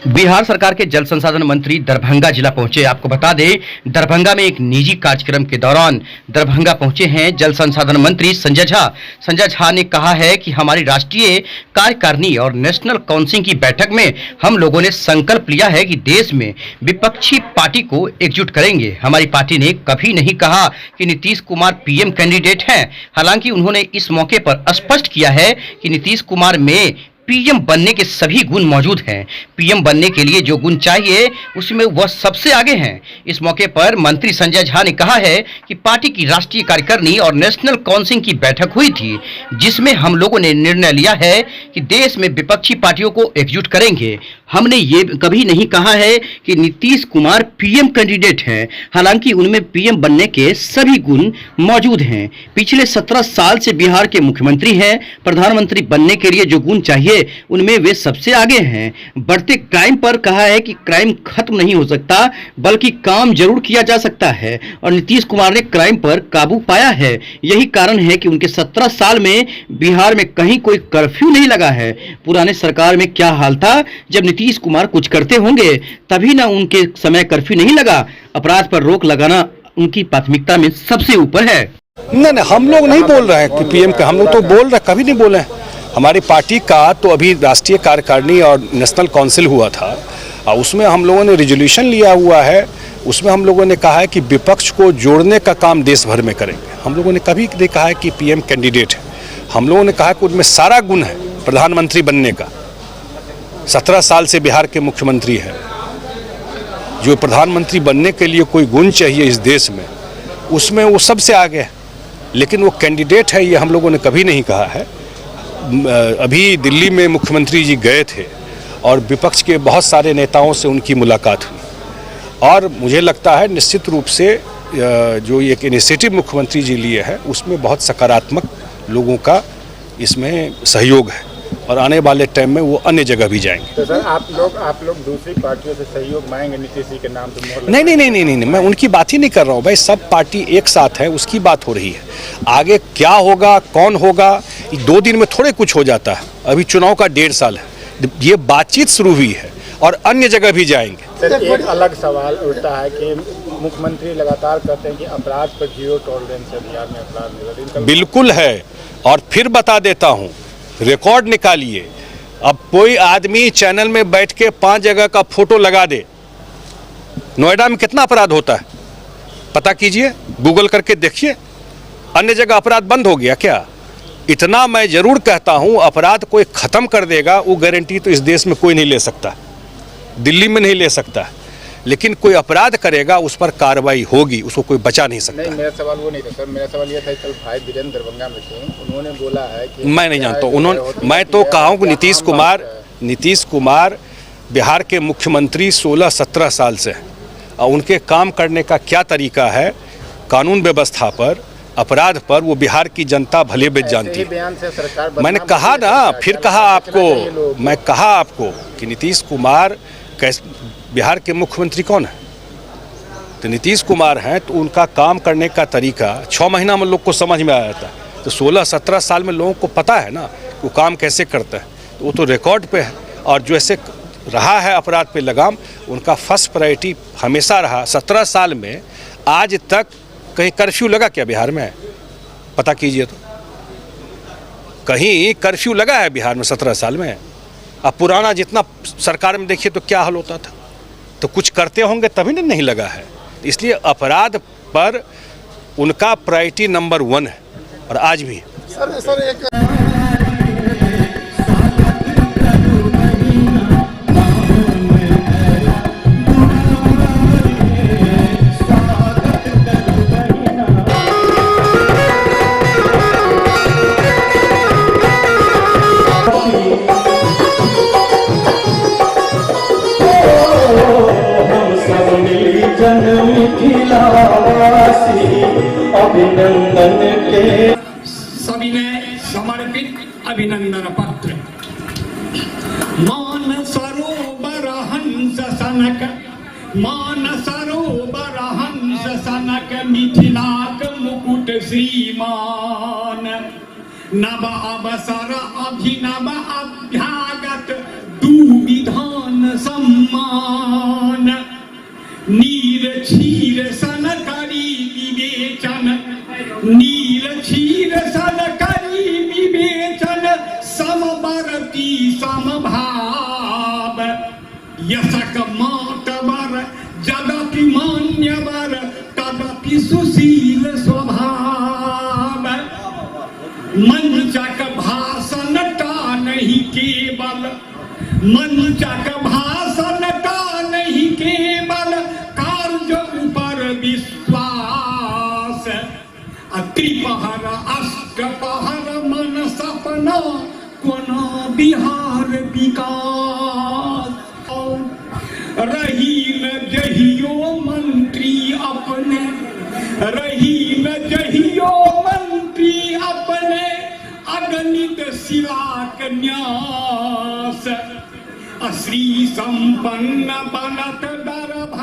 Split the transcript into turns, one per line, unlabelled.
बिहार सरकार के जल संसाधन मंत्री दरभंगा जिला पहुंचे। आपको बता दें, दरभंगा में एक निजी कार्यक्रम के दौरान दरभंगा पहुंचे हैं जल संसाधन मंत्री संजय झा। संजय झा ने कहा है कि हमारी राष्ट्रीय कार्यकारिणी और नेशनल काउंसिल की बैठक में हम लोगों ने संकल्प लिया है कि देश में विपक्षी पार्टी को एकजुट करेंगे। हमारी पार्टी ने कभी नहीं कहा कि नीतीश कुमार पीएम कैंडिडेट हैं। हालांकि उन्होंने इस मौके पर स्पष्ट किया है कि नीतीश कुमार में पीएम बनने के सभी गुण मौजूद हैं। पीएम बनने के लिए जो गुण चाहिए उसमें वह सबसे आगे हैं। इस मौके पर मंत्री संजय झा ने कहा है कि पार्टी की राष्ट्रीय कार्यकारिणी और नेशनल काउंसिल की बैठक हुई थी, जिसमें हम लोगों ने निर्णय लिया है कि देश में विपक्षी पार्टियों को एकजुट करेंगे। हमने ये कभी नहीं कहा है कि नीतीश कुमार पीएम कैंडिडेट हैं। हालांकि उनमें पीएम बनने के सभी गुण मौजूद हैं। पिछले 17 साल से बिहार के मुख्यमंत्री हैं। प्रधानमंत्री बनने के लिए जो गुण चाहिए उनमें वे सबसे आगे हैं। बढ़ते क्राइम पर कहा है कि क्राइम खत्म नहीं हो सकता, बल्कि काम जरूर किया जा सकता है और नीतीश कुमार ने क्राइम पर काबू पाया है। यही कारण है कि उनके 17 साल में बिहार में कहीं कोई कर्फ्यू नहीं लगा है। पुराने सरकार में क्या हाल था, जब नीतीश कुमार कुछ करते होंगे तभी ना उनके समय कर्फ्यू नहीं लगा। अपराध पर रोक लगाना उनकी प्राथमिकता में सबसे ऊपर है।
नहीं, हम लोग नहीं बोल रहे हैं कि पीएम का, हम लोग तो बोल रहे, कभी नहीं बोले हैं। हमारी पार्टी का तो अभी राष्ट्रीय कार्यकारिणी और नेशनल काउंसिल हुआ था और उसमें हम लोगों ने रिजोल्यूशन लिया हुआ है। उसमें हम लोगों ने कहा है कि विपक्ष को जोड़ने का काम देश भर में करेंगे। हम लोगों ने कभी नहीं कहा है कि पीएम कैंडिडेट है। हम लोगों ने कहा कि उनमें सारा गुण है प्रधानमंत्री बनने का। 17 साल से बिहार के मुख्यमंत्री हैं। जो प्रधानमंत्री बनने के लिए कोई गुण चाहिए इस देश में, उसमें वो सबसे आगे है। लेकिन वो कैंडिडेट है ये हम लोगों ने कभी नहीं कहा है। अभी दिल्ली में मुख्यमंत्री जी गए थे और विपक्ष के बहुत सारे नेताओं से उनकी मुलाकात हुई और मुझे लगता है निश्चित रूप से जो एक इनिशिएटिव मुख्यमंत्री जी लिए हैं उसमें बहुत सकारात्मक लोगों का इसमें सहयोग है और आने वाले टाइम में वो अन्य जगह भी जाएंगे।
तो सर आप लोग दूसरी पार्टियों से सहयोग मांगेंगे नीतीश जी के नाम पे?
नहीं, मैं उनकी बात ही नहीं कर रहा हूँ भाई। सब पार्टी एक साथ है, उसकी बात हो रही है। आगे क्या होगा, कौन होगा, 2 दिन में थोड़े कुछ हो जाता है। अभी चुनाव का 1.5 साल है। ये बातचीत शुरू हुई है और अन्य जगह भी जाएंगे।
सर एक अलग सवाल उठता है कि मुख्यमंत्री लगातार कहते हैं कि अपराध पर 0 टॉलरेंस है बिहार में। अपराध
बिल्कुल है और फिर बता देता हूँ, रिकॉर्ड निकालिए। अब कोई आदमी चैनल में बैठ के 5 जगह का फोटो लगा दे। नोएडा में कितना अपराध होता है पता कीजिए, गूगल करके देखिए। अन्य जगह अपराध बंद हो गया क्या? इतना मैं जरूर कहता हूं, अपराध कोई खत्म कर देगा वो गारंटी तो इस देश में कोई नहीं ले सकता, दिल्ली में नहीं ले सकता। लेकिन कोई अपराध करेगा उस पर कार्रवाई होगी, उसको कोई बचा नहीं सकता।
नहीं, मेरा सवाल वो नहीं था सर। मेरा सवाल ये था, कल भाई वीरेंद्र दरभंगा में थे, उन्होंने बोला है कि
मैं नहीं जानता मैं तो कहा हूँ कि नीतीश कुमार बिहार के मुख्यमंत्री 16-17 साल से हैं और उनके काम करने का क्या तरीका है कानून व्यवस्था पर, अपराध पर, वो बिहार की जनता भले बेच जानती है। मैंने कहा ना, फिर कहा आपको, मैं कहा आपको कि नीतीश कुमार बिहार के मुख्यमंत्री कौन है? तो नीतीश कुमार हैं, तो उनका काम करने का तरीका 6 महीना में लोग को समझ में आ जाता है। तो 16-17 साल में लोगों को पता है ना वो काम कैसे करता है। तो वो तो रिकॉर्ड पे है और जो ऐसे रहा है अपराध पे लगाम, उनका फर्स्ट प्रायोरिटी हमेशा रहा। 17 साल में आज तक कहीं कर्फ्यू लगा क्या बिहार में? पता कीजिए तो, कहीं कर्फ्यू लगा है बिहार में 17 साल में? अब पुराना जितना सरकार में देखिए तो क्या हाल होता था। तो कुछ करते होंगे तभी नहीं लगा है। इसलिए अपराध पर उनका प्रायोरिटी नंबर 1 है और आज भी है।
सर एक
जन्म खिलासी अभिनंदन के
सभी ने समर्पित अभिनंदन पत्र। मान सरोवर हंस सनक, मान सरोवर हंस सनक, मिथिलाक मुकुट श्रीमान। नव अवसर अभिनव अभ्यागत, 2 विधान सम मान नीर क्षीर सन करी विवेचन नीर क्षीर सन करी विवेचन समबरती समभाव यशक मातवर जदपि मान्यवर तदपि सुशील स्वभाव मंचक भाषण का नहीं केवल मंचक भाषण का नहीं केवल कार्य ऊपर विश्वास त्रिपहर अष्टपहर मन सपना कोना बिहार विकास रही न जहियो मंत्री अपने रही न जहियो मंत्री अपने अगणित शिवाक न्यास श्री संपन्न बनत दरभंगा